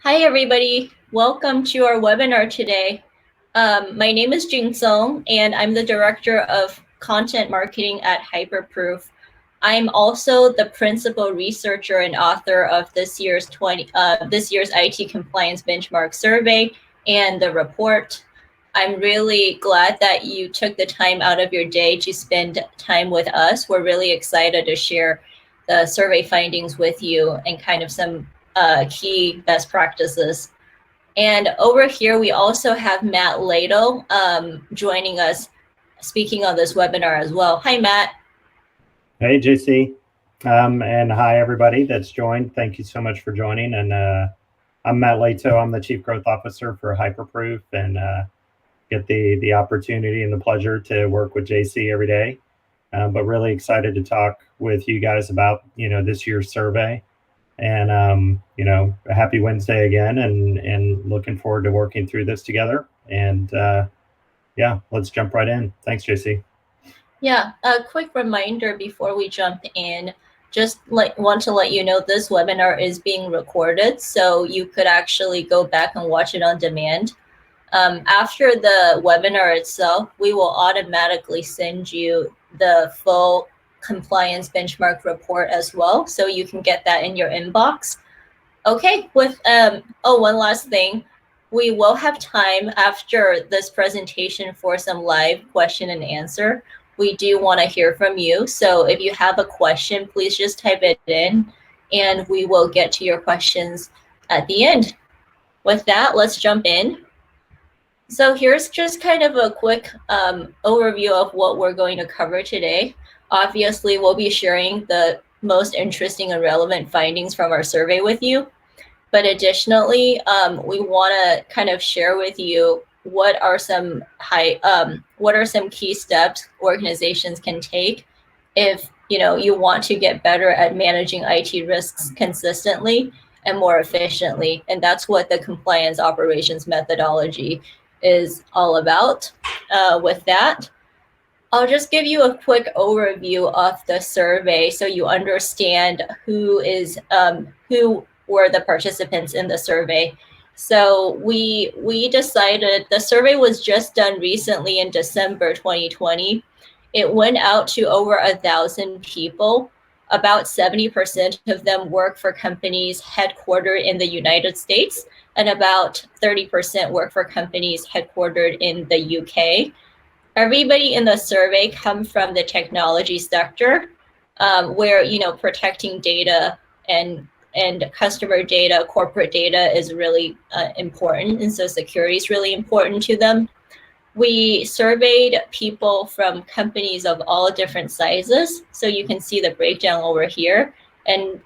Hi, everybody. Welcome to our webinar today. My name is Jing Song, and I'm the Director of Content Marketing at Hyperproof. I'm also the principal researcher and author of this year's IT Compliance Benchmark Survey and the report. I'm really glad that you took the time out of your day to spend time with us. We're really excited to share the survey findings with you and kind of some key best practices. And over here, we also have Matt Lato joining us, speaking on this webinar as well. Hi, Matt. Hey, JC. And hi, everybody that's joined. Thank you so much for joining. And I'm Matt Lato. I'm the Chief Growth Officer for Hyperproof and get the opportunity and the pleasure to work with JC every day. But really excited to talk with you guys about, this year's survey. And, a happy Wednesday again and looking forward to working through this together. And yeah, let's jump right in. Thanks, JC. Yeah, a quick reminder before we jump in, just want to let you know this webinar is being recorded, so you could actually go back and watch it on demand. After the webinar itself, we will automatically send you the full compliance benchmark report as well, so you can get that in your inbox. Okay, with one last thing. We will have time after this presentation for some live question and answer. We do want to hear from you. So if you have a question, please just type it in and we will get to your questions at the end. With that, let's jump in. So here's just kind of a quick overview of what we're going to cover today. Obviously, we'll be sharing the most interesting and relevant findings from our survey with you. But additionally, we want to kind of share with you what are some key steps organizations can take if you want to get better at managing IT risks consistently and more efficiently. And that's what the compliance operations methodology is all about. With that, I'll just give you a quick overview of the survey so you understand who were the participants in the survey. So we decided, the survey was just done recently in December 2020. It went out to over 1,000 people. About 70% of them work for companies headquartered in the United States, and about 30% work for companies headquartered in the UK. Everybody in the survey come from the technology sector, where protecting data and customer data, corporate data is really important, and so security is really important to them. We surveyed people from companies of all different sizes, so you can see the breakdown over here. And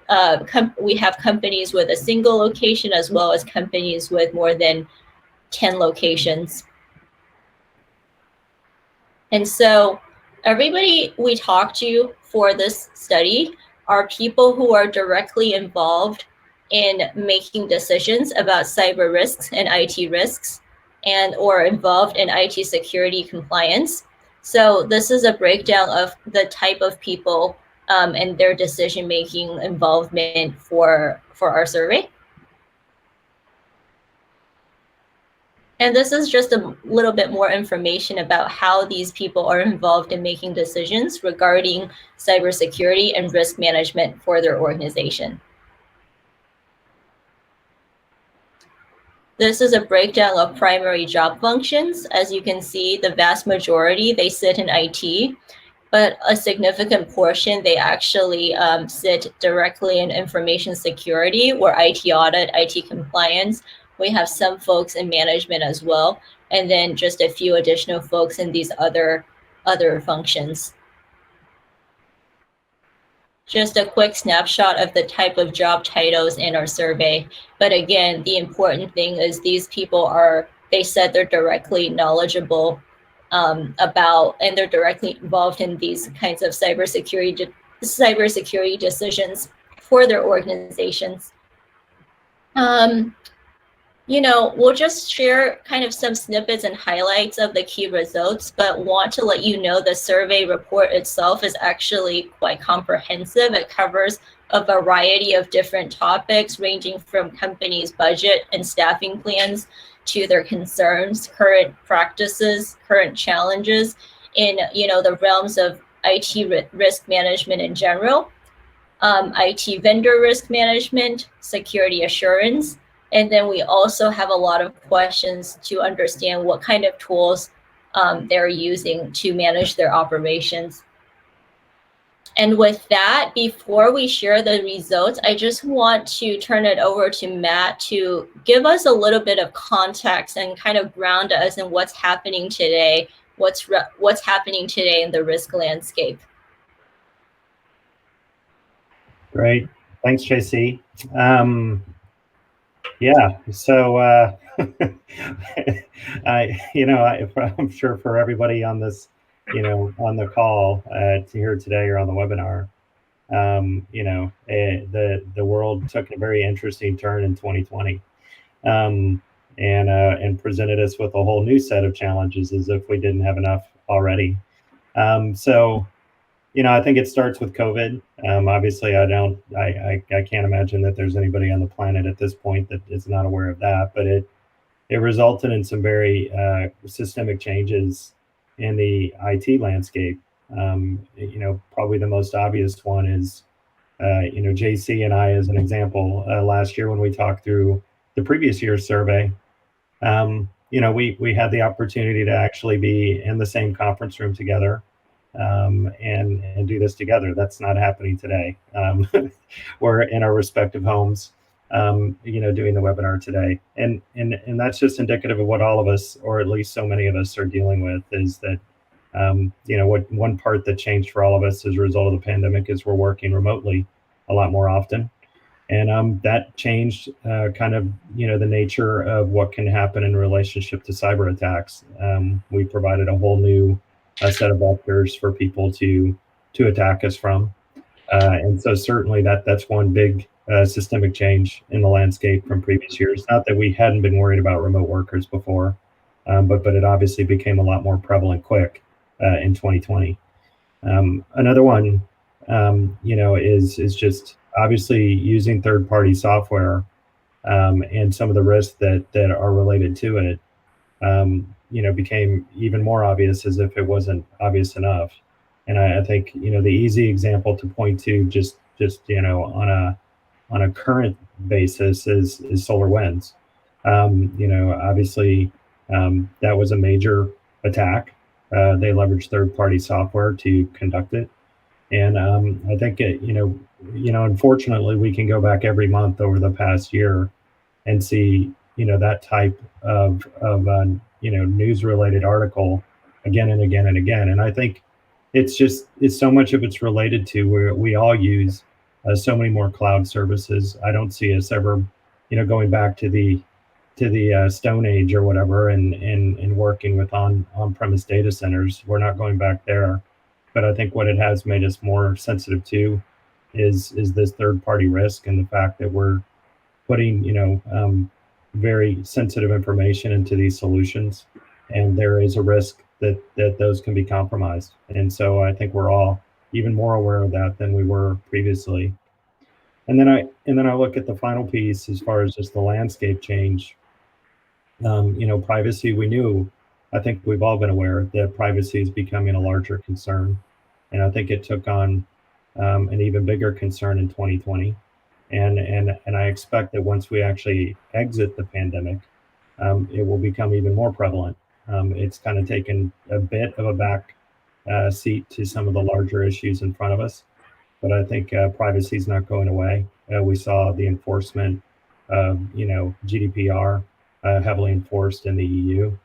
we have companies with a single location as well as companies with more than 10 locations. And so everybody we talked to for this study are people who are directly involved in making decisions about cyber risks and IT risks, and or involved in IT security compliance. So this is a breakdown of the type of people and their decision-making involvement for our survey. And this is just a little bit more information about how these people are involved in making decisions regarding cybersecurity and risk management for their organization. This is a breakdown of primary job functions. As you can see, the vast majority, they sit in IT, but a significant portion, they actually sit directly in information security or IT audit, IT compliance. We have some folks in management as well, and then just a few additional folks in these other functions. Just a quick snapshot of the type of job titles in our survey. But again, the important thing is these people they said they're directly knowledgeable about, and they're directly involved in these kinds of cybersecurity decisions for their organizations. We'll just share kind of some snippets and highlights of the key results, but want to let you know the survey report itself is actually quite comprehensive. It covers a variety of different topics ranging from companies' budget and staffing plans to their concerns, current practices, current challenges in the realms of IT risk management in general, IT vendor risk management, security assurance. And then we also have a lot of questions to understand what kind of tools they're using to manage their operations. And with that, before we share the results, I just want to turn it over to Matt to give us a little bit of context and kind of ground us in what's happening today, what's happening today in the risk landscape. Great. Thanks, JC. Yeah, so I'm sure for everybody on this, on the call to here today or on the webinar, the world took a very interesting turn in 2020, and presented us with a whole new set of challenges as if we didn't have enough already. So I think it starts with COVID. Obviously, I can't imagine that there's anybody on the planet at this point that is not aware of that. But it resulted in some very systemic changes in the IT landscape. Probably the most obvious one is, JC and I, as an example, last year when we talked through the previous year's survey, we had the opportunity to actually be in the same conference room together. And do this together. That's not happening today. We're in our respective homes, doing the webinar today, and that's just indicative of what all of us, or at least so many of us, are dealing with. Is that what one part that changed for all of us as a result of the pandemic is we're working remotely a lot more often, and that changed kind of the nature of what can happen in relationship to cyber attacks. We provided a whole new a set of vectors for people to attack us from, and so certainly that's one big systemic change in the landscape from previous years. Not that we hadn't been worried about remote workers before, but it obviously became a lot more prevalent quick in 2020. Another one, is just obviously using third-party software, and some of the risks that are related to it. Became even more obvious as if it wasn't obvious enough. And I think, the easy example to point to just on a current basis is SolarWinds. Obviously, that was a major attack. They leveraged third-party software to conduct it. And I think, unfortunately, we can go back every month over the past year and see, that type of news-related article again and again and again. And I think it's so much of it's related to where we all use so many more cloud services. I don't see us ever, going back to the Stone Age or whatever, and working with on-premise data centers. We're not going back there. But I think what it has made us more sensitive to is this third-party risk, and the fact that we're putting very sensitive information into these solutions, and there is a risk that those can be compromised. And so I think we're all even more aware of that than we were previously. And then I look at the final piece as far as just the landscape change. Privacy, we knew, I think we've all been aware that privacy is becoming a larger concern. And I think it took on an even bigger concern in 2020. And I expect that once we actually exit the pandemic, it will become even more prevalent. It's kind of taken a bit of a back seat to some of the larger issues in front of us, but I think privacy is not going away. We saw the enforcement of GDPR heavily enforced in the EU,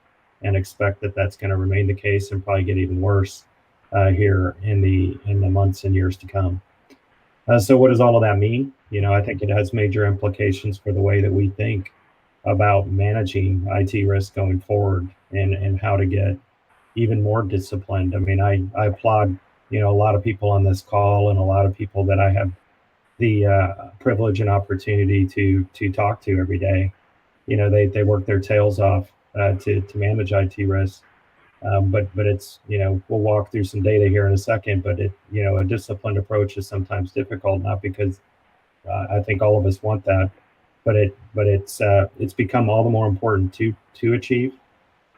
and expect that that's going to remain the case and probably get even worse here in the months and years to come. So what does all of that mean? I think it has major implications for the way that we think about managing IT risk going forward, and how to get even more disciplined. I mean, I applaud, a lot of people on this call, and a lot of people that I have the privilege and opportunity to talk to every day. they work their tails off to manage IT risks. But it's, we'll walk through some data here in a second, but a disciplined approach is sometimes difficult, not because I think all of us want that, but it's become all the more important to achieve.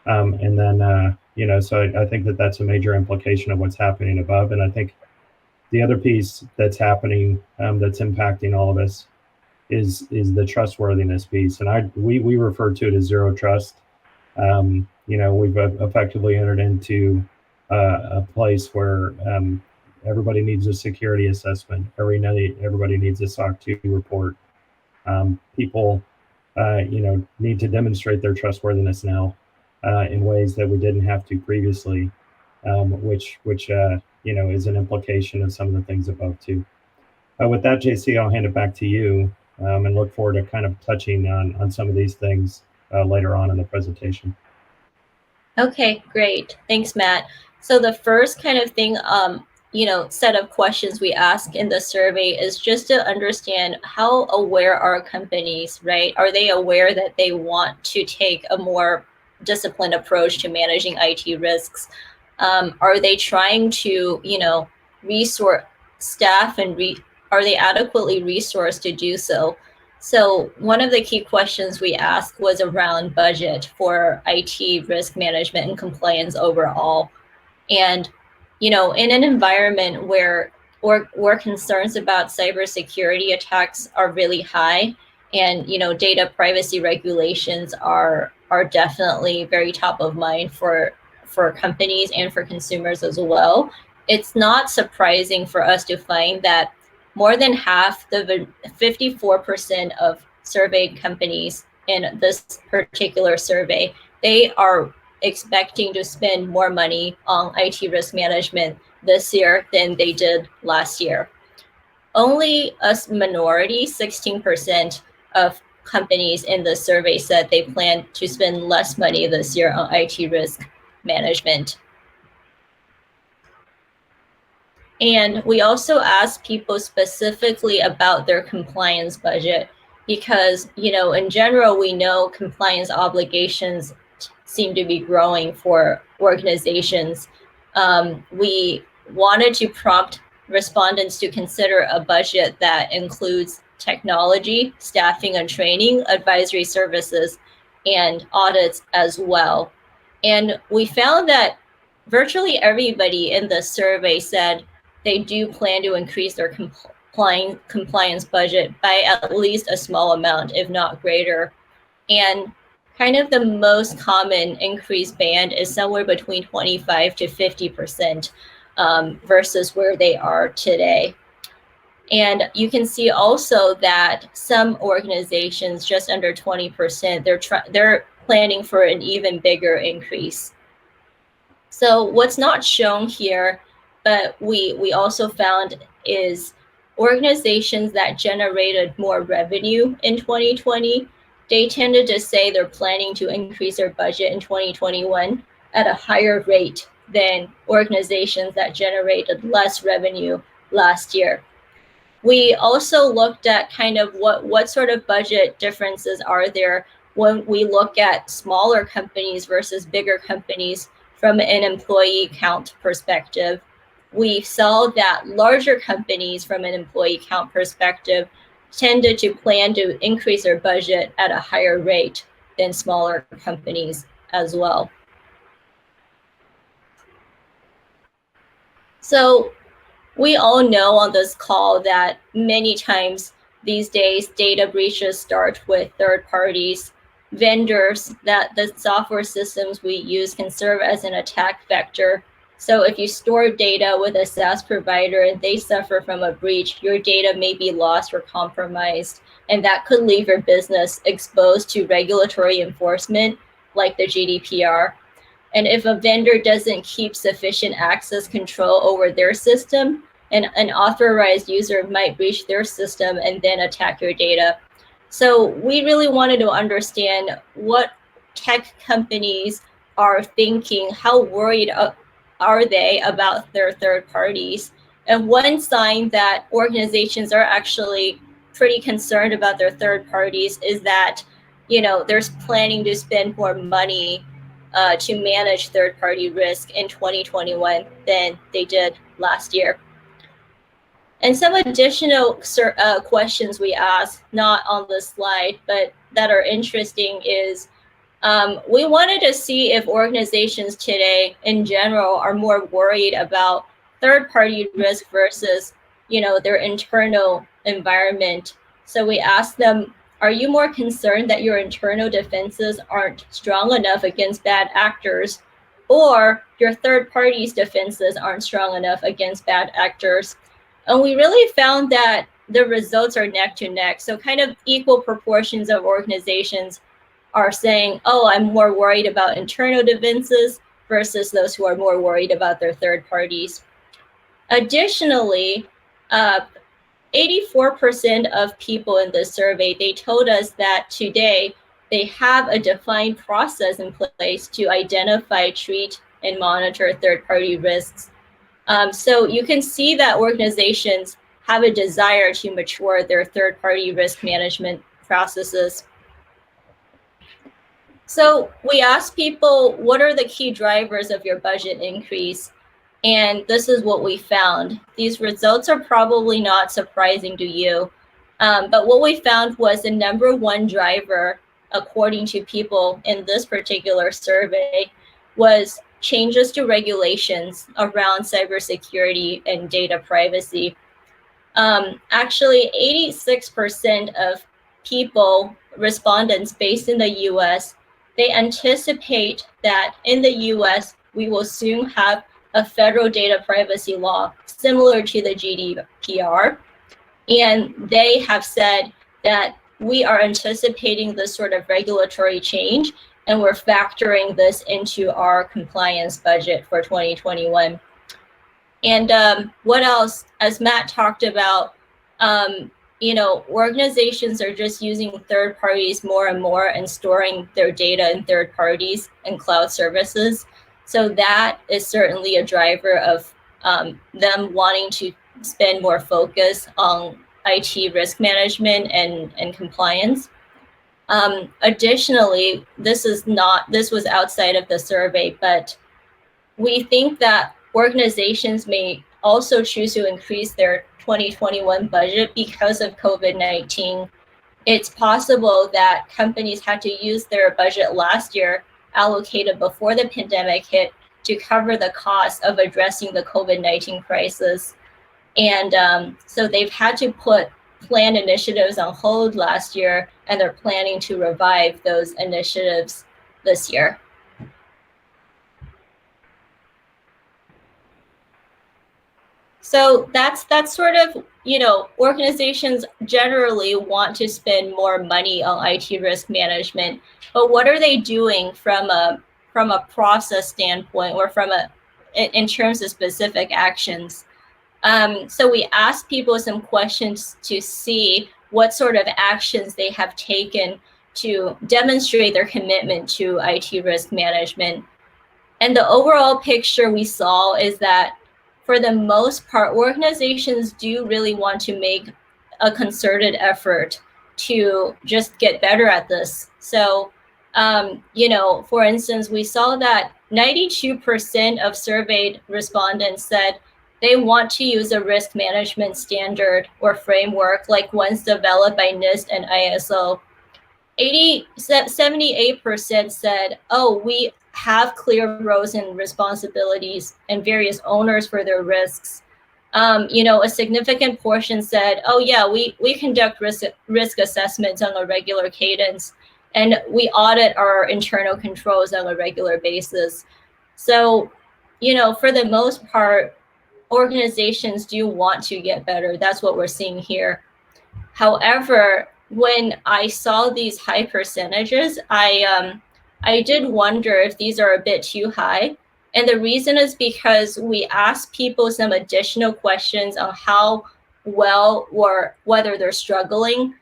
And then, so I think that's a major implication of what's happening above. And I think the other piece that's happening, that's impacting all of us, is the trustworthiness piece. And we refer to it as zero trust. We've effectively entered into a place where everybody needs a security assessment. Everybody needs a SOC 2 report. People, need to demonstrate their trustworthiness now in ways that we didn't have to previously, which is an implication of some of the things above too. With that, JC, I'll hand it back to you, and look forward to kind of touching on some of these things later on in the presentation. Okay, great. Thanks, Matt. So the first kind of thing, set of questions we ask in the survey is just to understand how aware are companies, right? Are they aware that they want to take a more disciplined approach to managing IT risks? Are they trying to, resource staff and are they adequately resourced to do so? So one of the key questions we asked was around budget for IT risk management and compliance overall. And, in an environment where concerns about cybersecurity attacks are really high, and, data privacy regulations are definitely very top of mind for companies and for consumers as well, it's not surprising for us to find that more than half, the 54% of surveyed companies in this particular survey, they are expecting to spend more money on IT risk management this year than they did last year. Only a minority, 16% of companies in the survey said they plan to spend less money this year on IT risk management. And we also asked people specifically about their compliance budget because, in general, we know compliance obligations seem to be growing for organizations. We wanted to prompt respondents to consider a budget that includes technology, staffing and training, advisory services, and audits as well. And we found that virtually everybody in the survey said they do plan to increase their compliance budget by at least a small amount, if not greater. And kind of the most common increase band is somewhere between 25 to 50% versus where they are today. And you can see also that some organizations, just under 20%, they're planning for an even bigger increase. So what's not shown here, but we also found, is organizations that generated more revenue in 2020, they tended to say they're planning to increase their budget in 2021 at a higher rate than organizations that generated less revenue last year. We also looked at kind of what sort of budget differences are there when we look at smaller companies versus bigger companies from an employee count perspective. We saw that larger companies from an employee count perspective tended to plan to increase their budget at a higher rate than smaller companies as well. So we all know on this call that many times these days data breaches start with third parties, vendors, that the software systems we use can serve as an attack vector. So if you store data with a SaaS provider and they suffer from a breach, your data may be lost or compromised, and that could leave your business exposed to regulatory enforcement like the GDPR. And if a vendor doesn't keep sufficient access control over their system, an unauthorized user might breach their system and then attack your data. So we really wanted to understand what tech companies are thinking, how worried are they about their third parties. And one sign that organizations are actually pretty concerned about their third parties is that there's planning to spend more money to manage third-party risk in 2021 than they did last year. And some additional questions we asked, not on the slide, but that are interesting is, we wanted to see if organizations today in general are more worried about third-party risk versus, their internal environment. So we asked them, are you more concerned that your internal defenses aren't strong enough against bad actors, or your third party's defenses aren't strong enough against bad actors? And we really found that the results are neck to neck. So kind of equal proportions of organizations are saying, oh, I'm more worried about internal defenses versus those who are more worried about their third parties. Additionally, 84% of people in this survey, they told us that today they have a defined process in place to identify, treat, and monitor third-party risks. So you can see that organizations have a desire to mature their third-party risk management processes. So we asked people, what are the key drivers of your budget increase? And this is what we found. These results are probably not surprising to you, but what we found was the number one driver, according to people in this particular survey, was changes to regulations around cybersecurity and data privacy. Actually, 86% of people, respondents based in the US, they anticipate that in the US, we will soon have a federal data privacy law similar to the GDPR. And they have said that we are anticipating this sort of regulatory change, and we're factoring this into our compliance budget for 2021. And what else? As Matt talked about, organizations are just using third parties more and more and storing their data in third parties and cloud services. So that is certainly a driver of them wanting to spend more focus on IT risk management and compliance. Additionally, this was outside of the survey, but we think that organizations may also choose to increase their 2021 budget because of COVID-19. It's possible that companies had to use their budget last year, allocated before the pandemic hit, to cover the cost of addressing the COVID-19 crisis. And so they've had to put planned initiatives on hold last year, and they're planning to revive those initiatives this year. So that's sort of, organizations generally want to spend more money on IT risk management, but what are they doing from a process standpoint, or in terms of specific actions? So we asked people some questions to see what sort of actions they have taken to demonstrate their commitment to IT risk management. And the overall picture we saw is that for the most part, organizations do really want to make a concerted effort to just get better at this. So, for instance, we saw that 92% of surveyed respondents said they want to use a risk management standard or framework like ones developed by NIST and ISO. 78% said, oh, we have clear roles and responsibilities and various owners for their risks. A significant portion said, oh yeah, we conduct risk assessments on a regular cadence, and we audit our internal controls on a regular basis. So, for the most part, organizations do want to get better. That's what we're seeing here. However, when I saw these high percentages, I did wonder if these are a bit too high. And the reason is because we asked people some additional questions on how well or whether they're struggling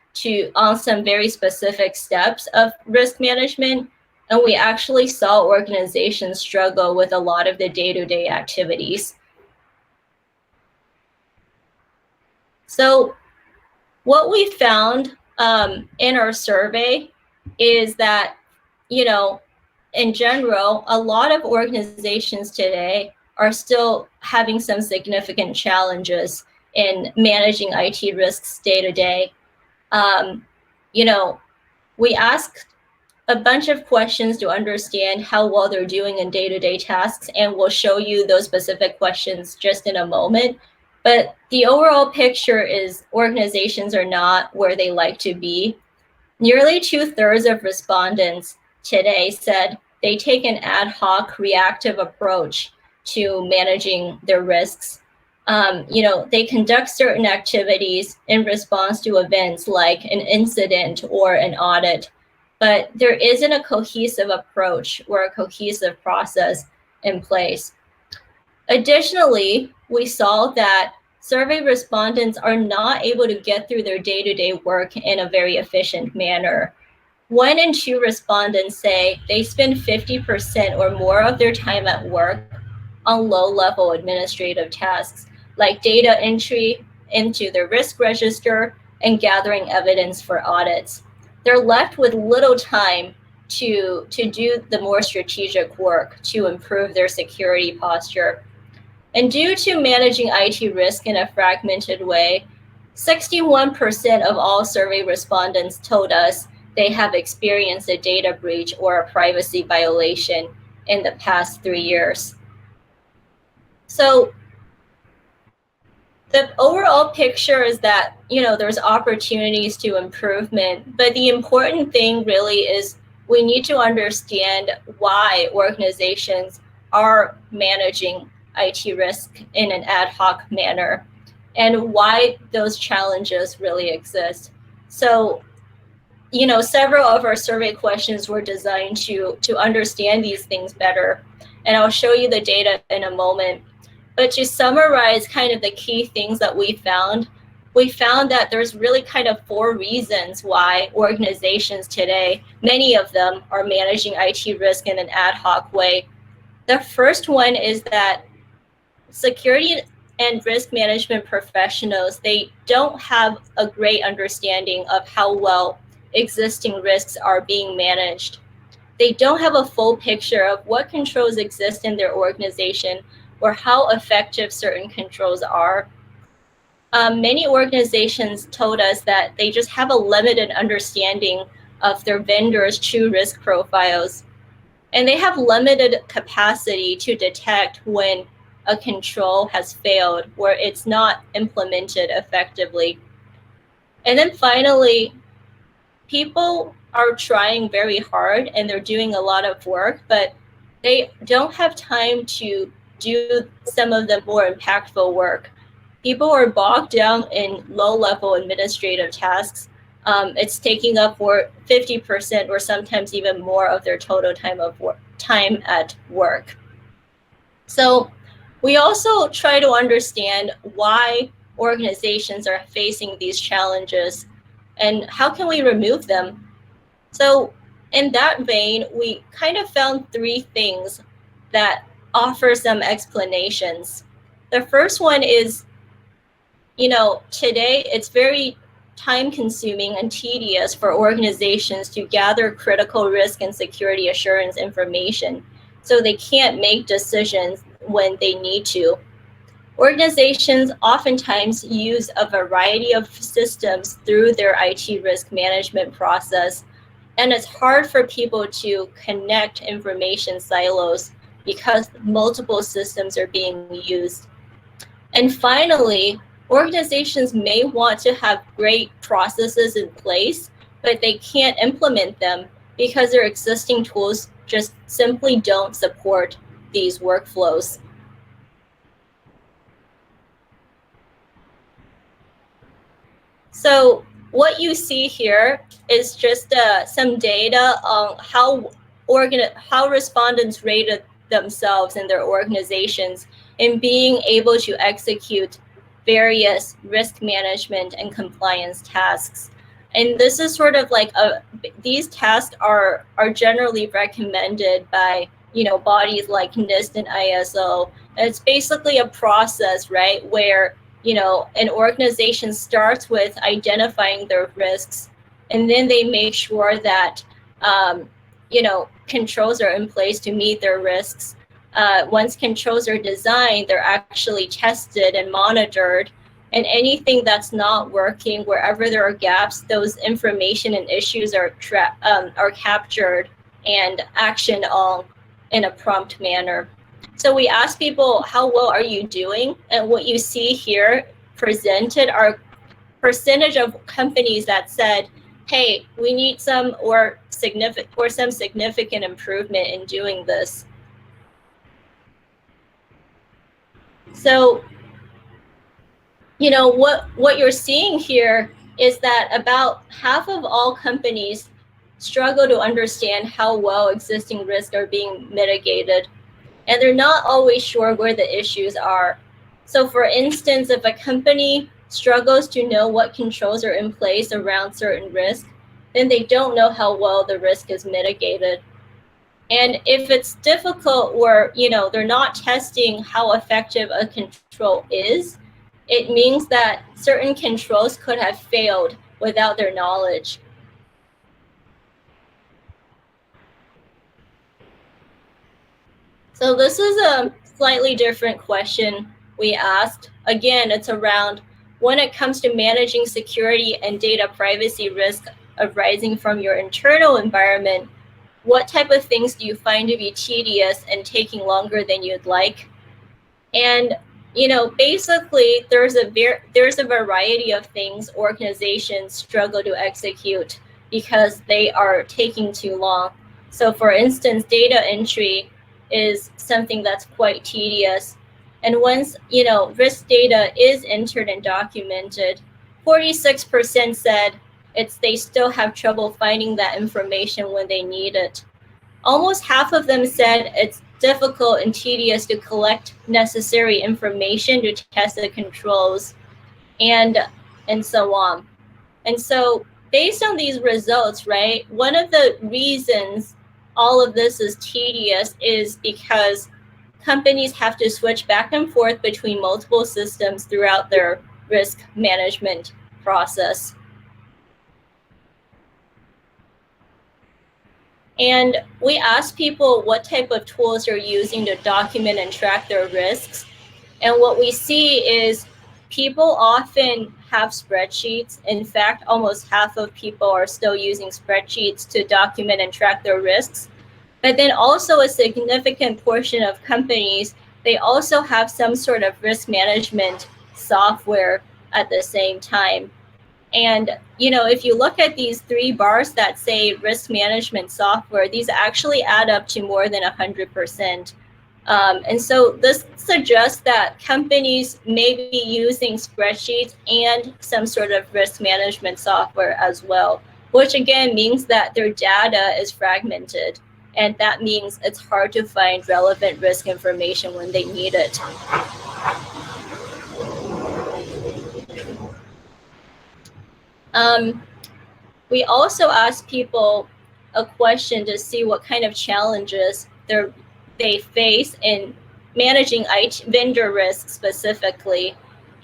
on some very specific steps of risk management. And we actually saw organizations struggle with a lot of the day-to-day activities. So what we found in our survey is that, in general, a lot of organizations today are still having some significant challenges in managing IT risks day to day. We ask a bunch of questions to understand how well they're doing in day-to-day tasks, and we'll show you those specific questions just in a moment. But the overall picture is organizations are not where they like to be. Nearly 2/3 of respondents today said they take an ad hoc reactive approach to managing their risks. They conduct certain activities in response to events like an incident or an audit, but there isn't a cohesive approach or a cohesive process in place. Additionally, we saw that survey respondents are not able to get through their day-to-day work in a very efficient manner. 1 in 2 respondents say they spend 50% or more of their time at work on low-level administrative tasks, like data entry into their risk register and gathering evidence for audits. They're left with little time to do the more strategic work to improve their security posture. And due to managing IT risk in a fragmented way, 61% of all survey respondents told us they have experienced a data breach or a privacy violation in the past 3 years. So the overall picture is that, there's opportunities to improvement, but the important thing really is we need to understand why organizations are managing IT risk in an ad hoc manner and why those challenges really exist. So, several of our survey questions were designed to understand these things better. And I'll show you the data in a moment. But to summarize kind of the key things that we found that there's really kind of 4 reasons why organizations today, many of them, are managing IT risk in an ad hoc way. The first one is that security and risk management professionals, they don't have a great understanding of how well existing risks are being managed. They don't have a full picture of what controls exist in their organization or how effective certain controls are. Many organizations told us that they just have a limited understanding of their vendors' true risk profiles, and they have limited capacity to detect when a control has failed or it's not implemented effectively. And then finally, people are trying very hard and they're doing a lot of work, but they don't have time to do some of the more impactful work. People are bogged down in low-level administrative tasks. It's taking up 50% or sometimes even more of their total time at work. So we also try to understand why organizations are facing these challenges and how can we remove them. So in that vein, we kind of found 3 things that offer some explanations. The first one is, today it's very time consuming and tedious for organizations to gather critical risk and security assurance information, so they can't make decisions when they need to. Organizations oftentimes use a variety of systems through their IT risk management process, and it's hard for people to connect information silos because multiple systems are being used. And finally, organizations may want to have great processes in place, but they can't implement them because their existing tools just simply don't support these workflows. So what you see here is just some data on how respondents rated themselves in their organizations in being able to execute various risk management and compliance tasks. And this is sort of like these tasks are generally recommended by bodies like NIST and ISO. And it's basically a process, right, where an organization starts with identifying their risks, and then they make sure that controls are in place to meet their risks. Once controls are designed, they're actually tested and monitored. And anything that's not working, wherever there are gaps, those information and issues are captured and actioned on in a prompt manner. So we ask people, how well are you doing? And what you see here presented are percentage of companies that said, hey, we need some significant improvement in doing this. So, what you're seeing here is that about half of all companies struggle to understand how well existing risks are being mitigated, and they're not always sure where the issues are. So for instance, if a company struggles to know what controls are in place around certain risks, then they don't know how well the risk is mitigated. And if it's difficult or, they're not testing how effective a control is, it means that certain controls could have failed without their knowledge. So this is a slightly different question we asked. Again, it's around when it comes to managing security and data privacy risk arising from your internal environment, what type of things do you find to be tedious and taking longer than you'd like? And basically there's a variety of things organizations struggle to execute because they are taking too long. So for instance, data entry is something that's quite tedious. And once, risk data is entered and documented, 46% said they still have trouble finding that information when they need it. Almost half of them said it's difficult and tedious to collect necessary information to test the controls, and so on. And so based on these results, right, one of the reasons all of this is tedious is because companies have to switch back and forth between multiple systems throughout their risk management process. And we asked people what type of tools they're using to document and track their risks. And what we see is people often have spreadsheets. In fact, almost half of people are still using spreadsheets to document and track their risks. But then also a significant portion of companies, they also have some sort of risk management software at the same time. And, if you look at these 3 bars that say risk management software, these actually add up to more than 100%. And so this suggests that companies may be using spreadsheets and some sort of risk management software as well, which again means that their data is fragmented. And that means it's hard to find relevant risk information when they need it. We also asked people a question to see what kind of challenges they face in managing IT vendor risk specifically.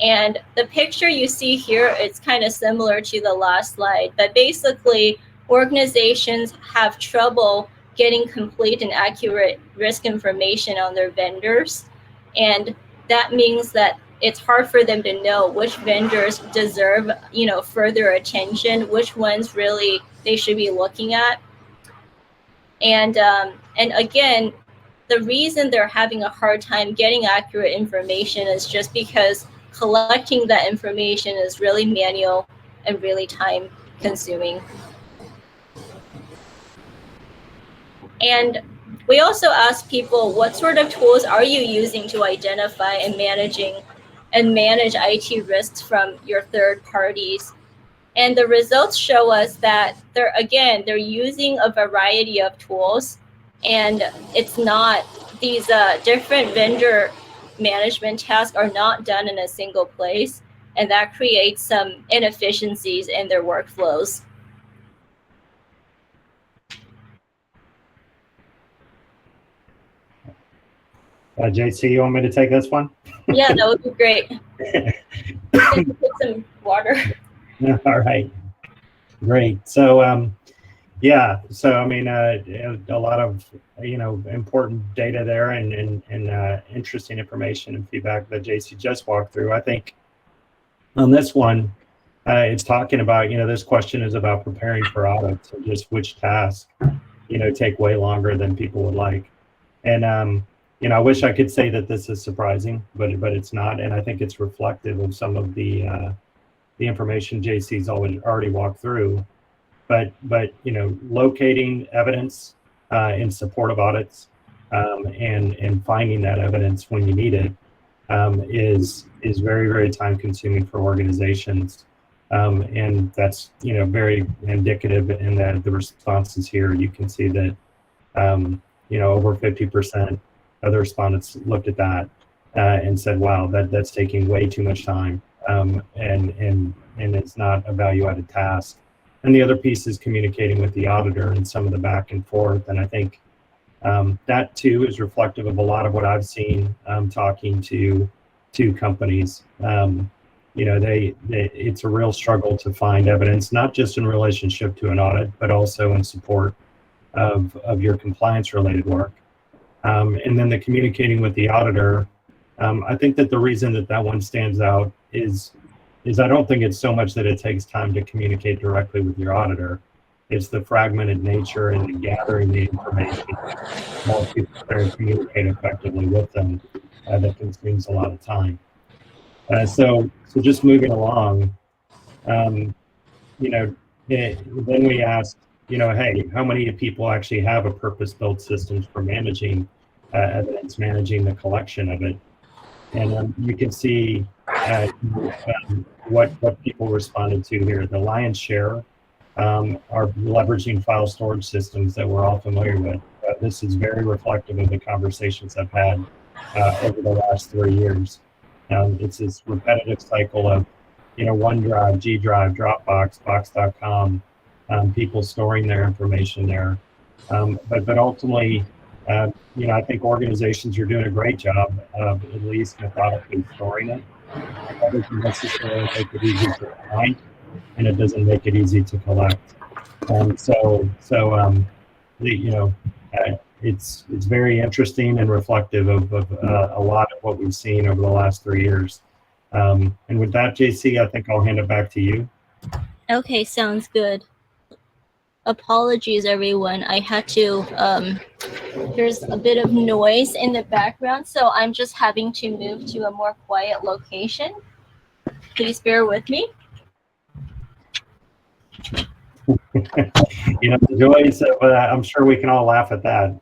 And the picture you see here, it's kind of similar to the last slide, but basically organizations have trouble getting complete and accurate risk information on their vendors. And that means that it's hard for them to know which vendors deserve, further attention, which ones really they should be looking at. And again, the reason they're having a hard time getting accurate information is just because collecting that information is really manual and really time consuming. And we also ask people, what sort of tools are you using to identify and manage IT risks from your third parties? And the results show us that they're using a variety of tools, and it's not, these different vendor management tasks are not done in a single place, and that creates some inefficiencies in their workflows. JC, you want me to take this one? Yeah, that would be great. Put some water. All right, great. So Yeah, so I mean, a lot of important data there, and interesting information and feedback that JC just walked through. I think on this one, it's talking about this question is about preparing for audits and just which tasks take way longer than people would like. And I wish I could say that this is surprising, but it's not, and I think it's reflective of some of the information JC's already walked through. But locating evidence in support of audits, and finding that evidence when you need it, is very, very time consuming for organizations. And that's very indicative in that the responses here. You can see that over 50% of the respondents looked at that and said, wow, that's taking way too much time, and it's not a value added task. And the other piece is communicating with the auditor and some of the back and forth. And I think that too is reflective of a lot of what I've seen talking to companies. It's a real struggle to find evidence, not just in relationship to an audit, but also in support of your compliance related work. And then the communicating with the auditor. I think that the reason that one stands out is I don't think it's so much that it takes time to communicate directly with your auditor. It's the fragmented nature and the gathering the information while people try to communicate effectively with them that consumes a lot of time. So just moving along, um, then we asked, hey, how many people actually have a purpose-built systems for managing evidence, managing the collection of it? And you can see what people responded to here. The lion's share are leveraging file storage systems that we're all familiar with. This is very reflective of the conversations I've had over the last 3 years. It's this repetitive cycle of OneDrive, G Drive, Dropbox, Box.com, people storing their information there. But ultimately, I think organizations are doing a great job of at least methodically storing it. That doesn't necessarily make it easy to find, and it doesn't make it easy to collect. It's very interesting and reflective of a lot of what we've seen over the last 3 years. And with that, JC, I think I'll hand it back to you. Okay, sounds good. Apologies, everyone. I had to, there's a bit of noise in the background, so I'm just having to move to a more quiet location. Please bear with me. The joys of, I'm sure we can all laugh at that.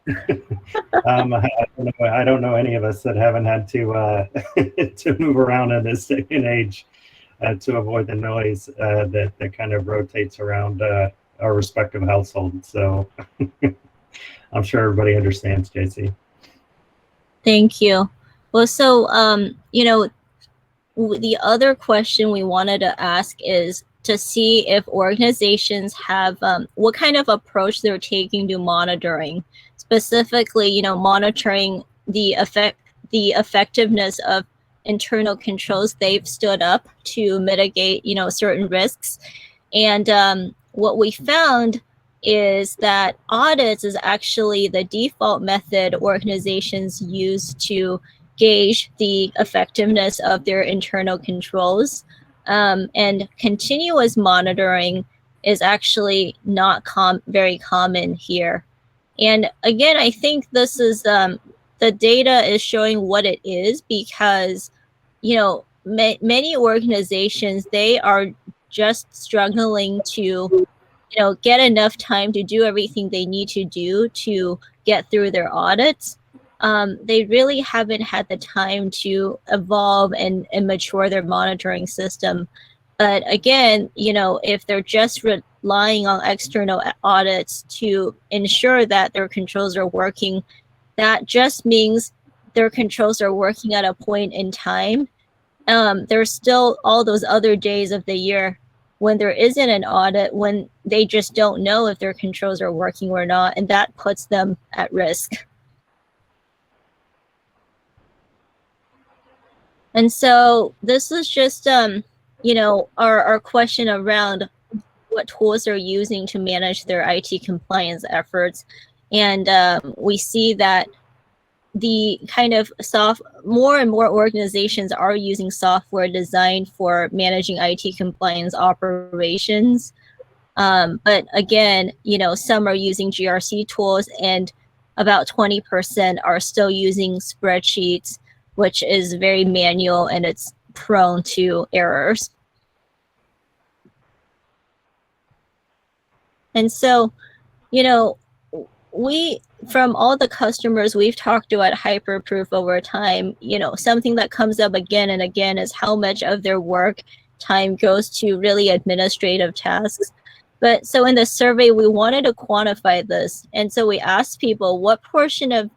I don't know any of us that haven't had to to move around in this day and age to avoid the noise that kind of rotates around our respective households. So I'm sure everybody understands, JC. Thank you. Well, so the other question we wanted to ask is to see if organizations have what kind of approach they're taking to monitoring, specifically, monitoring the effectiveness of internal controls they've stood up to mitigate, certain risks. And what we found is that audits is actually the default method organizations use to gauge the effectiveness of their internal controls. And continuous monitoring is actually not very common here. And again, I think this is the data is showing what it is, because many organizations, they are just struggling to get enough time to do everything they need to do to get through their audits. They really haven't had the time to evolve and mature their monitoring system. But again, if they're just relying on external audits to ensure that their controls are working, that just means their controls are working at a point in time. There's still all those other days of the year when there isn't an audit, when they just don't know if their controls are working or not, and that puts them at risk. And so this is just, our question around what tools they're using to manage their IT compliance efforts. And we see that the kind of more and more organizations are using software designed for managing IT compliance operations. But again, some are using GRC tools, and about 20% are still using spreadsheets, which is very manual and it's prone to errors. And so, from all the customers we've talked to at Hyperproof over time, something that comes up again and again is how much of their work time goes to really administrative tasks. But so in the survey, we wanted to quantify this. And so we asked people what portion of,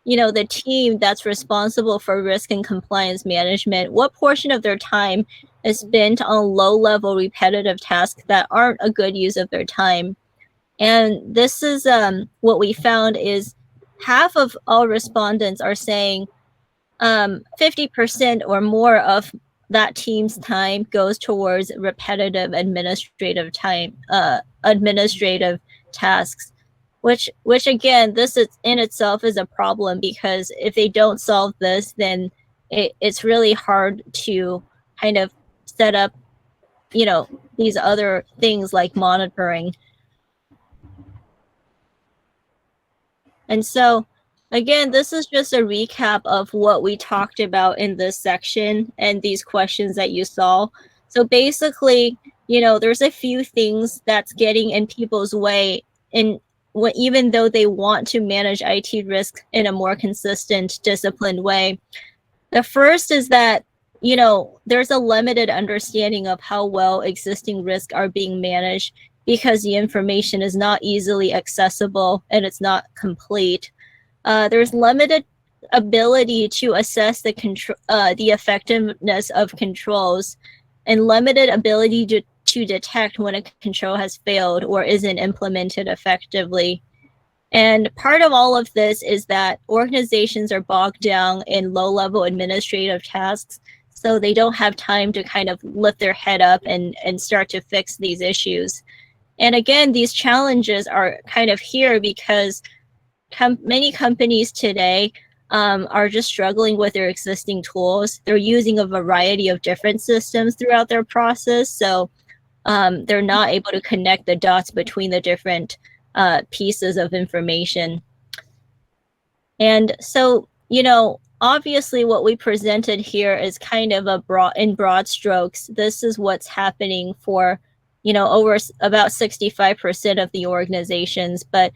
the team that's responsible for risk and compliance management, what portion of their time is spent on low-level repetitive tasks that aren't a good use of their time. And this is what we found is half of all respondents are saying 50% or more of that team's time goes towards repetitive administrative tasks, which again, this is in itself is a problem, because if they don't solve this, then it's really hard to kind of set up, these other things like monitoring. And so, again, this is just a recap of what we talked about in this section and these questions that you saw. So basically, there's a few things that's getting in people's way, even though they want to manage IT risk in a more consistent, disciplined way. The first is that, there's a limited understanding of how well existing risks are being managed, because the information is not easily accessible and it's not complete. There's limited ability to assess the effectiveness of controls, and limited ability to detect when a control has failed or isn't implemented effectively. And part of all of this is that organizations are bogged down in low-level administrative tasks, so they don't have time to kind of lift their head up and start to fix these issues. And again, these challenges are kind of here because many companies today are just struggling with their existing tools. They're using a variety of different systems throughout their process, so they're not able to connect the dots between the different pieces of information. And so, obviously what we presented here is kind of in broad strokes. This is what's happening for over about 65% of the organizations, but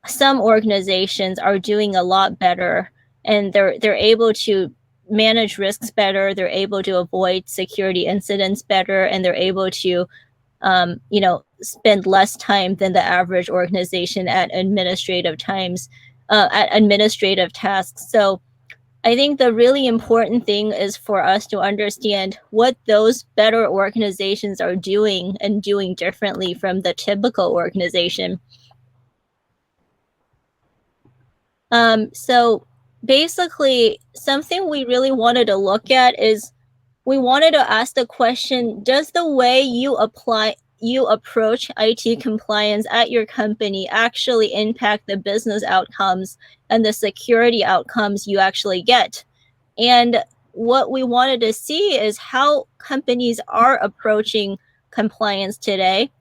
some organizations are doing a lot better, and they're able to manage risks better, they're able to avoid security incidents better, and they're able to spend less time than the average organization at administrative tasks. So I think the really important thing is for us to understand what those better organizations are doing and doing differently from the typical organization. So basically, something we really wanted to look at is we wanted to ask the question, does the way you approach IT compliance at your company actually impact the business outcomes and the security outcomes you actually get? And what we wanted to see is how companies are approaching compliance today.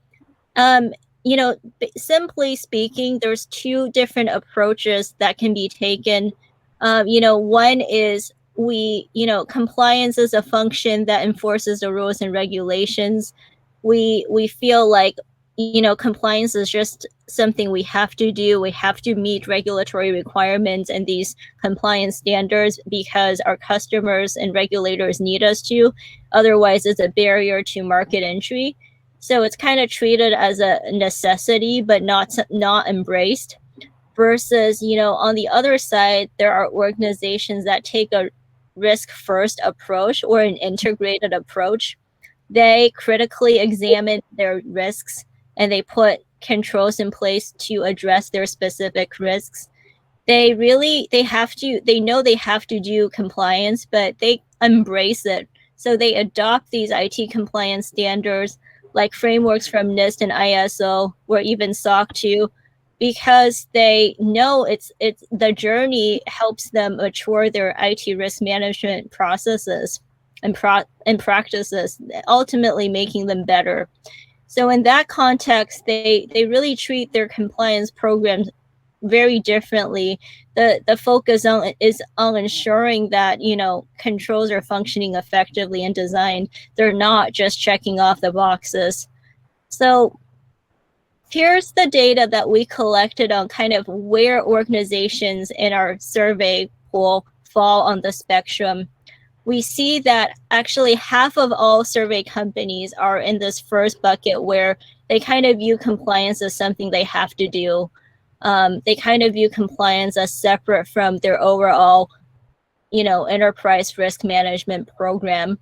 Simply speaking, there's two different approaches that can be taken. One is compliance is a function that enforces the rules and regulations. We feel like, compliance is just something we have to do. We have to meet regulatory requirements and these compliance standards because our customers and regulators need us to. Otherwise, it's a barrier to market entry. So it's kind of treated as a necessity, but not embraced. Versus, on the other side, there are organizations that take a risk-first approach or an integrated approach. They critically examine their risks and they put controls in place to address their specific risks. They know they have to do compliance, but they embrace it. So they adopt these IT compliance standards like frameworks from NIST and ISO, or even SOC 2, because they know it's the journey helps them mature their IT risk management processes and practices, ultimately making them better. So in that context, they really treat their compliance programs very differently. The focus is on ensuring that, you know, controls are functioning effectively and designed. They're not just checking off the boxes. So here's the data that we collected on kind of where organizations in our survey pool fall on the spectrum. We see that actually half of all survey companies are in this first bucket, where they kind of view compliance as something they have to do. They kind of view compliance as separate from their overall, you know, enterprise risk management program.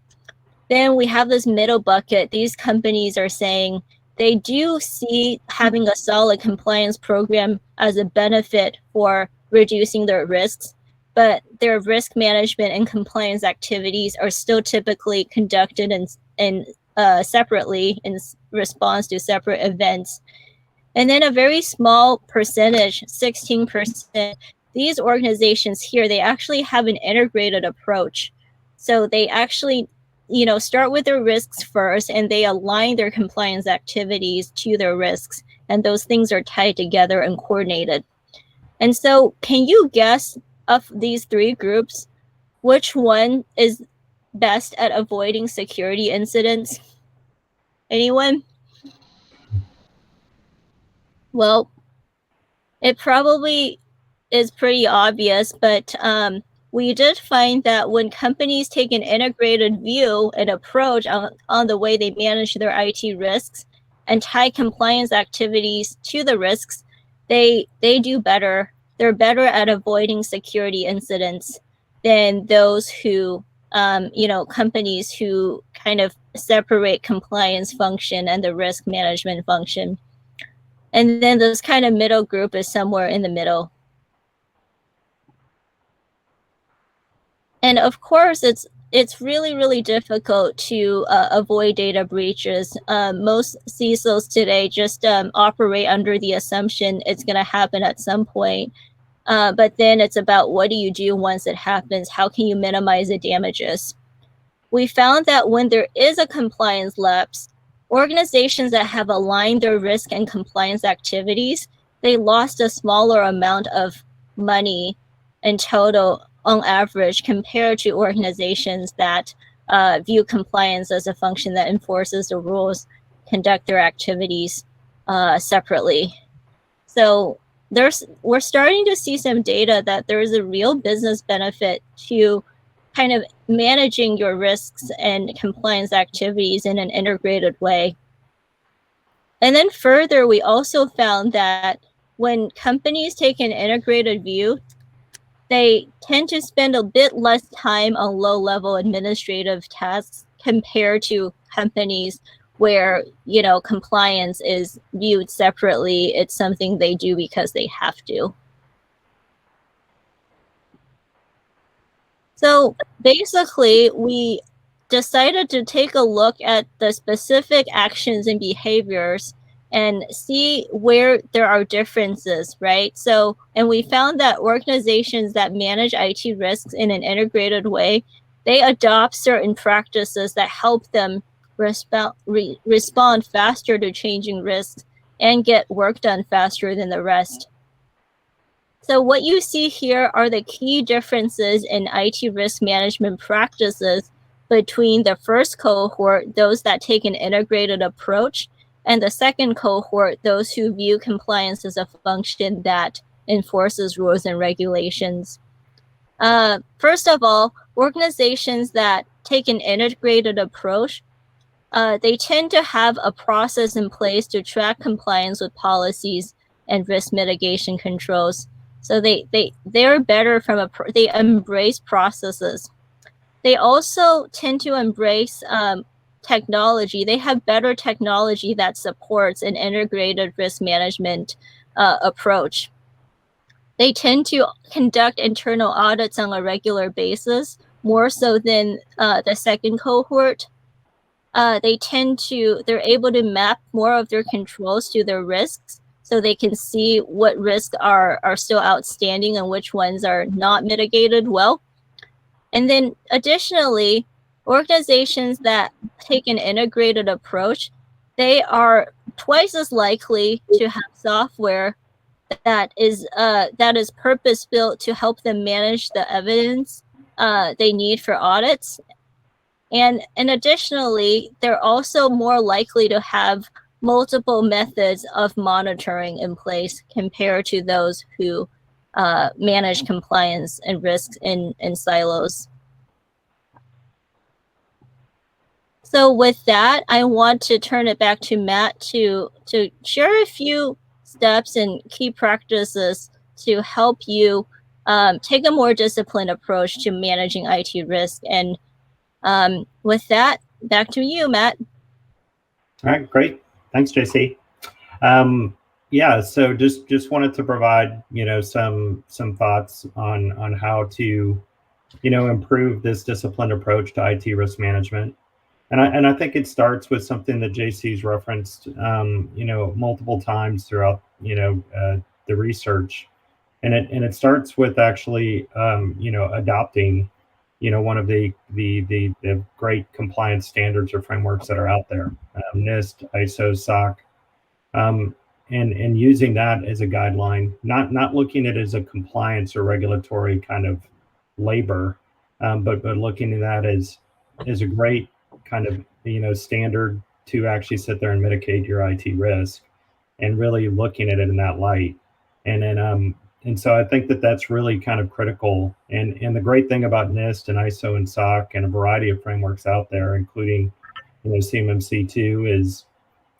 Then we have this middle bucket. These companies are saying they do see having a solid compliance program as a benefit for reducing their risks, but their risk management and compliance activities are still typically conducted separately in response to separate events. And then a very small percentage, 16%, these organizations here, they actually have an integrated approach. So they actually, you know, start with their risks first, and they align their compliance activities to their risks. And those things are tied together and coordinated. And so can you guess, of these three groups, which one is best at avoiding security incidents? Anyone? Well, it probably is pretty obvious, but we did find that when companies take an integrated view and approach on the way they manage their IT risks and tie compliance activities to the risks, they do better. They're better at avoiding security incidents than those who, you know, companies who kind of separate compliance function and the risk management function. And then this kind of middle group is somewhere in the middle. And of course, it's really difficult to avoid data breaches. Most CISOs today just operate under the assumption it's going to happen at some point. But then it's about, what do you do once it happens? How can you minimize the damages? We found that when there is a compliance lapse, organizations that have aligned their risk and compliance activities, they lost a smaller amount of money in total on average compared to organizations that view compliance as a function that enforces the rules, conduct their activities separately. So we're starting to see some data that there is a real business benefit to kind of managing your risks and compliance activities in an integrated way. And then further, we also found that when companies take an integrated view, they tend to spend a bit less time on low-level administrative tasks compared to companies where, you know, compliance is viewed separately. It's something they do because they have to. So basically, we decided to take a look at the specific actions and behaviors and see where there are differences, right? So, and we found that organizations that manage IT risks in an integrated way, they adopt certain practices that help them respond faster to changing risks and get work done faster than the rest. So what you see here are the key differences in IT risk management practices between the first cohort, those that take an integrated approach, and the second cohort, those who view compliance as a function that enforces rules and regulations. First of all, organizations that take an integrated approach, they tend to have a process in place to track compliance with policies and risk mitigation controls. So they're better they embrace processes. They also tend to embrace technology. They have better technology that supports an integrated risk management approach. They tend to conduct internal audits on a regular basis, more so than the second cohort. they're able to map more of their controls to their risks, so they can see what risks are still outstanding and which ones are not mitigated well. And then additionally, organizations that take an integrated approach, they are twice as likely to have software that is purpose built to help them manage the evidence they need for audits. And additionally, they're also more likely to have multiple methods of monitoring in place compared to those who manage compliance and risks in silos. So with that, I want to turn it back to Matt to share a few steps and key practices to help you take a more disciplined approach to managing IT risk. And with that, back to you, Matt. All right, great. Thanks, JC. Yeah, so just wanted to provide some thoughts on how to improve this disciplined approach to IT risk management. And I think it starts with something that JC's referenced multiple times throughout the research, and it starts with actually adopting one of the great compliance standards or frameworks that are out there, NIST, ISO, SOC, and using that as a guideline, not looking at it as a compliance or regulatory kind of labor, but looking at that as a great kind of standard to actually sit there and mitigate your IT risk, and really looking at it in that light. And then and so I think that that's really kind of critical. And the great thing about NIST and ISO and SOC and a variety of frameworks out there, including CMMC2,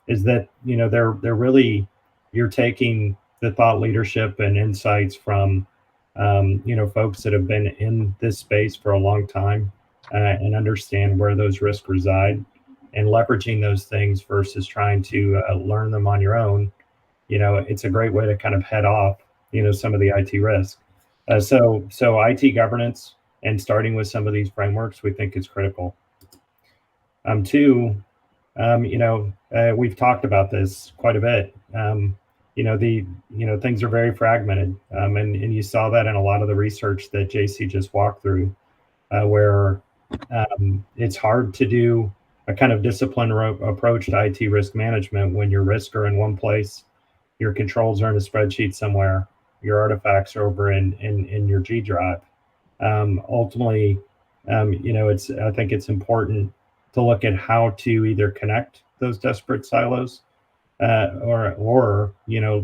is that they're really, you're taking the thought leadership and insights from folks that have been in this space for a long time, and understand where those risks reside, and leveraging those things versus trying to learn them on your own. It's a great way to kind of head off some of the IT risk. So IT governance and starting with some of these frameworks, we think is critical. Two, we've talked about this quite a bit. Things are very fragmented, and you saw that in a lot of the research that JC just walked through, where it's hard to do a kind of disciplined approach to IT risk management when your risks are in one place, your controls are in a spreadsheet somewhere, your artifacts are over in your G drive. Ultimately, I think it's important to look at how to either connect those disparate silos, or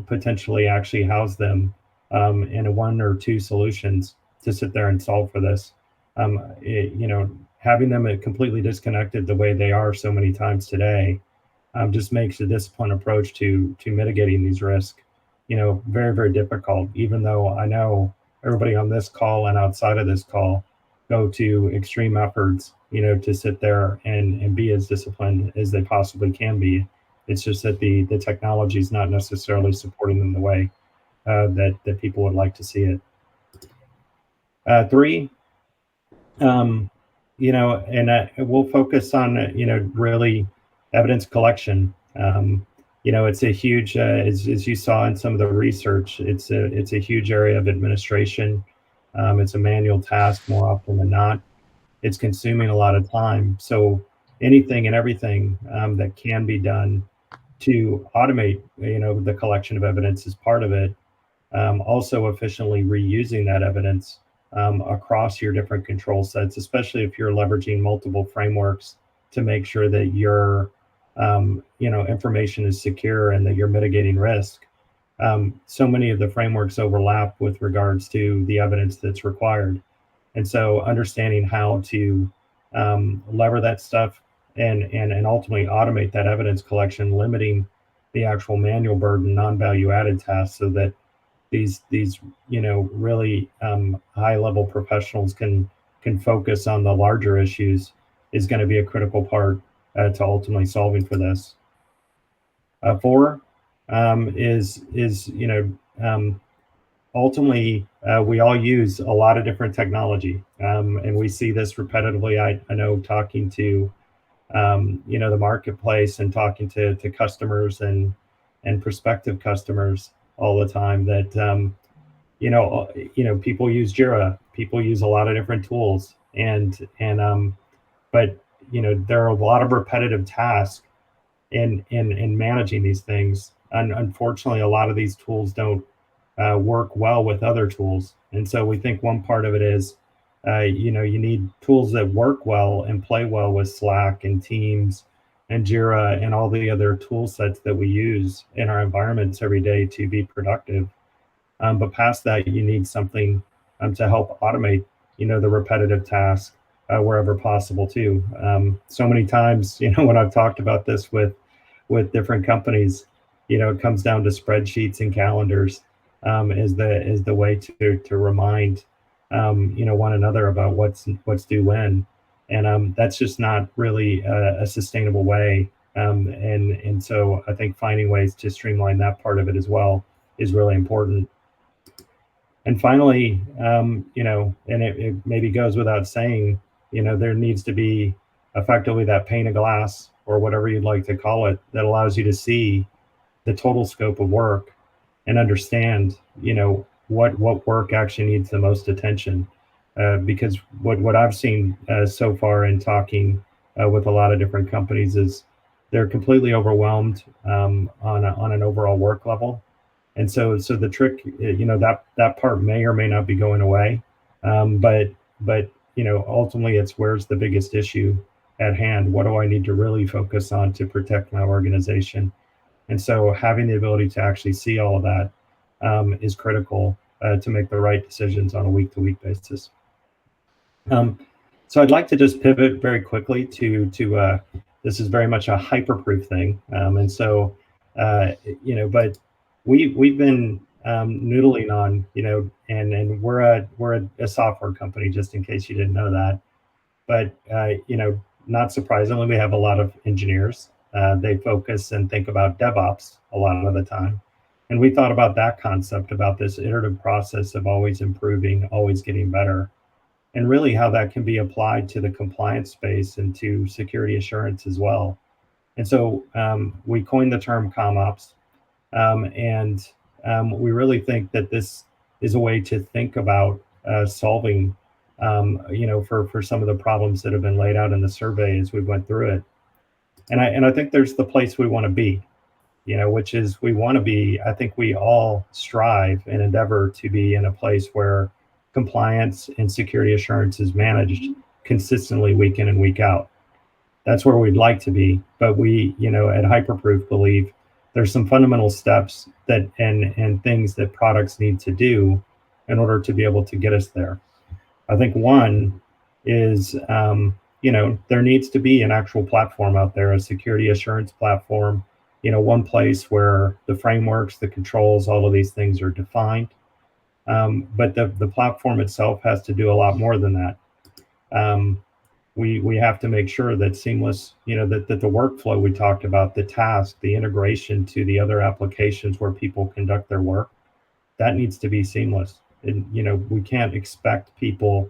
potentially actually house them in one or two solutions to sit there and solve for this. Having them completely disconnected the way they are so many times today just makes a disciplined approach to mitigating these risks very, very difficult, even though I know everybody on this call and outside of this call go to extreme efforts to sit there and be as disciplined as they possibly can be. It's just that the technology is not necessarily supporting them the way that people would like to see it. Three, and we'll focus on really evidence collection. It's a huge, as you saw in some of the research, it's a huge area of administration. It's a manual task more often than not. It's consuming a lot of time. So anything and everything that can be done to automate, the collection of evidence is part of it. Also efficiently reusing that evidence across your different control sets, especially if you're leveraging multiple frameworks to make sure that your information is secure and that you're mitigating risk. So many of the frameworks overlap with regards to the evidence that's required. And so understanding how to lever that stuff and ultimately automate that evidence collection, limiting the actual manual burden, non-value added tasks, so that these really high level professionals can focus on the larger issues, is going to be a critical part to ultimately solving for this. Four is ultimately we all use a lot of different technology, and we see this repetitively. I know talking to the marketplace and talking to customers and prospective customers all the time that people use Jira, people use a lot of different tools, but there are a lot of repetitive tasks in managing these things. And unfortunately, a lot of these tools don't work well with other tools. And so we think one part of it is, you need tools that work well and play well with Slack and Teams and Jira and all the other tool sets that we use in our environments every day to be productive. But past that, you need something to help automate, the repetitive tasks wherever possible too. So many times, when I've talked about this with different companies, it comes down to spreadsheets and calendars is the way to remind one another about what's due when, and that's just not really a sustainable way. And so I think finding ways to streamline that part of it as well is really important. And finally, and it maybe goes without saying, there needs to be effectively that pane of glass or whatever you'd like to call it that allows you to see the total scope of work and understand, what work actually needs the most attention. Because what I've seen so far in talking with a lot of different companies is they're completely overwhelmed on an overall work level. And so the trick, that part may or may not be going away, but ultimately it's where's the biggest issue at hand. What do I need to really focus on to protect my organization? And so having the ability to actually see all of that is critical to make the right decisions on a week-to-week basis. So I'd like to just pivot very quickly to this is very much a Hyperproof thing, and so but we've been noodling on, and we're a software company, just in case you didn't know that. But not surprisingly, we have a lot of engineers. They focus and think about DevOps a lot of the time, and we thought about that concept, about this iterative process of always improving, always getting better, and really how that can be applied to the compliance space and to security assurance as well. And so we coined the term ComOps. And we really think that this is a way to think about solving, for some of the problems that have been laid out in the survey as we went through it. And I think there's the place we want to be, which is we want to be, I think we all strive and endeavor to be in a place where compliance and security assurance is managed consistently week in and week out. That's where we'd like to be. But we, at Hyperproof believe there's some fundamental steps that and things that products need to do in order to be able to get us there. I think one is, there needs to be an actual platform out there, a security assurance platform, one place where the frameworks, the controls, all of these things are defined. But the platform itself has to do a lot more than that. We have to make sure that seamless, that the workflow we talked about, the task, the integration to the other applications where people conduct their work, that needs to be seamless. And, we can't expect people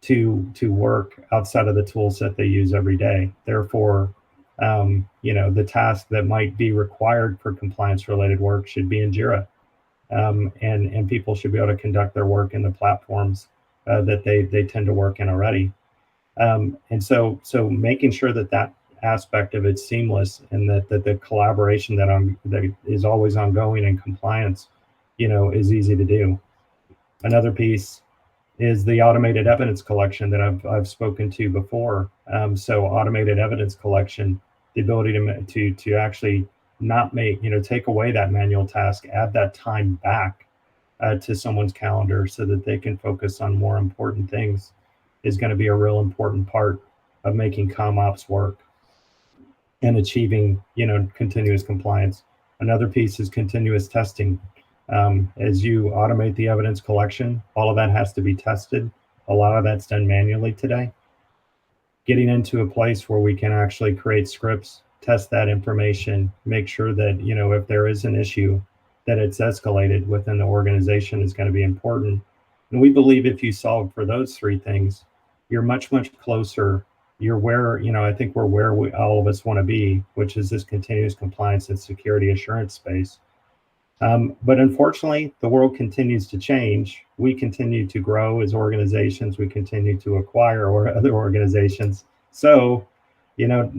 to work outside of the tool set they use every day. Therefore, the task that might be required for compliance related work should be in Jira. And people should be able to conduct their work in the platforms that they tend to work in already. And so making sure that aspect of it's seamless, and that the collaboration that is always ongoing in compliance, is easy to do. Another piece is the automated evidence collection that I've spoken to before. So automated evidence collection, the ability to actually not take away that manual task, add that time back to someone's calendar so that they can focus on more important things, is going to be a real important part of making ComOps work and achieving, continuous compliance. Another piece is continuous testing. As you automate the evidence collection, all of that has to be tested. A lot of that's done manually today. Getting into a place where we can actually create scripts, test that information, make sure that, if there is an issue, that it's escalated within the organization is going to be important. And we believe if you solve for those three things, you're much, much closer you're where, I think we're where all of us want to be, which is this continuous compliance and security assurance space. But unfortunately, the world continues to change. We continue to grow as organizations. We continue to acquire other organizations. So, you know,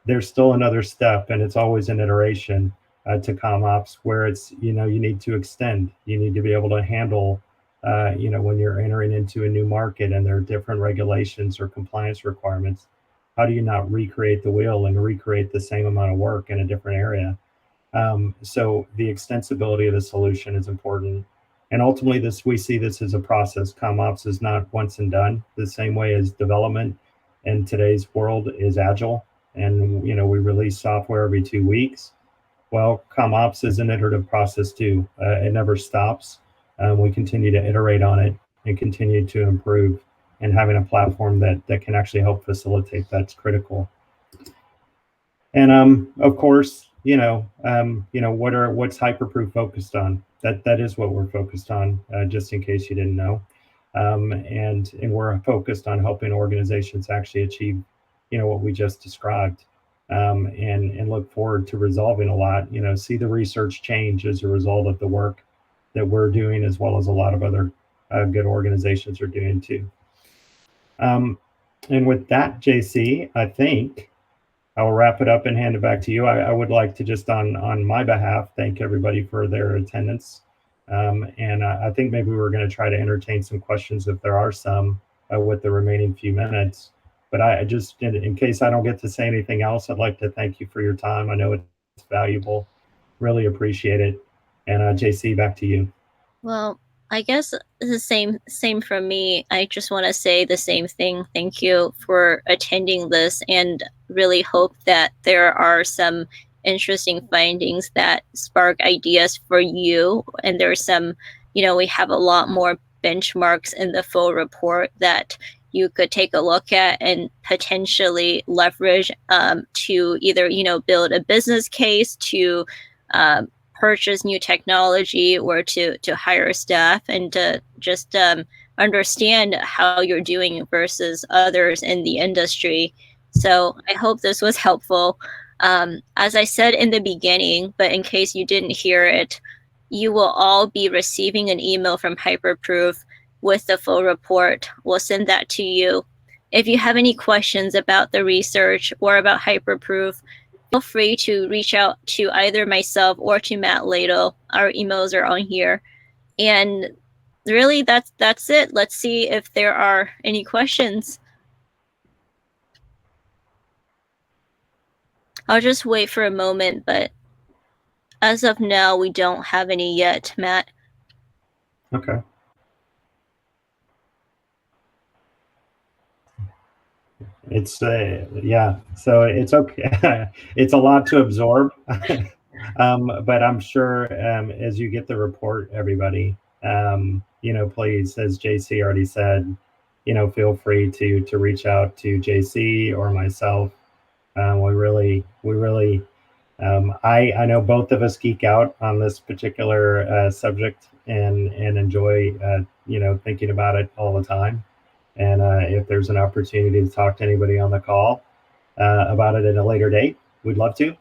there's still another step, and it's always an iteration to ComOps where it's, you need to extend. You need to be able to handle, when you're entering into a new market and there are different regulations or compliance requirements. How do you not recreate the wheel and recreate the same amount of work in a different area? So the extensibility of the solution is important. And ultimately, we see this as a process. ComOps is not once and done. The same way as development in today's world is agile, and we release software every 2 weeks. Well, ComOps is an iterative process too. It never stops. We continue to iterate on it and continue to improve. And having a platform that can actually help facilitate that's critical. And of course, what's Hyperproof focused on? That is what we're focused on. Just in case you didn't know, and we're focused on helping organizations actually achieve, what we just described, and look forward to resolving a lot. See the research change as a result of the work that we're doing, as well as a lot of other good organizations are doing too. And with that, JC, I think I will wrap it up and hand it back to you. I would like to just on my behalf thank everybody for their attendance, and I think maybe we're going to try to entertain some questions if there are some with the remaining few minutes. But I just, in case I don't get to say anything else, I'd like to thank you for your time. I know it's valuable. Really appreciate it. And JC, back to you. Well, I guess the same from me. I just want to say the same thing. Thank you for attending this, and really hope that there are some interesting findings that spark ideas for you. And there's some, we have a lot more benchmarks in the full report that you could take a look at and potentially leverage to either, build a business case, to purchase new technology, or to hire staff, and to just understand how you're doing versus others in the industry. So I hope this was helpful. As I said in the beginning, but in case you didn't hear it, you will all be receiving an email from Hyperproof with the full report. We'll send that to you. If you have any questions about the research or about Hyperproof, feel free to reach out to either myself or to Matt Ladle. Our emails are on here. And really, that's it. Let's see if there are any questions. I'll just wait for a moment, but as of now, we don't have any yet, Matt. Okay. It's yeah, so it's okay. It's a lot to absorb. But I'm sure as you get the report, everybody, please, as JC already said, feel free to reach out to JC or myself. We really, I know both of us geek out on this particular subject and enjoy, thinking about it all the time. And if there's an opportunity to talk to anybody on the call about it at a later date, we'd love to.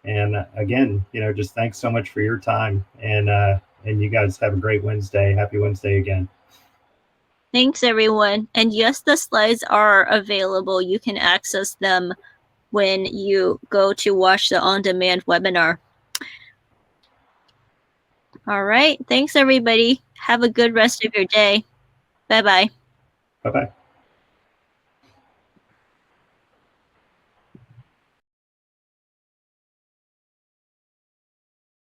And again, just thanks so much for your time. And you guys have a great Wednesday. Happy Wednesday again. Thanks, everyone. And yes, the slides are available. You can access them when you go to watch the on-demand webinar. All right. Thanks, everybody. Have a good rest of your day. Bye-bye. Bye-bye.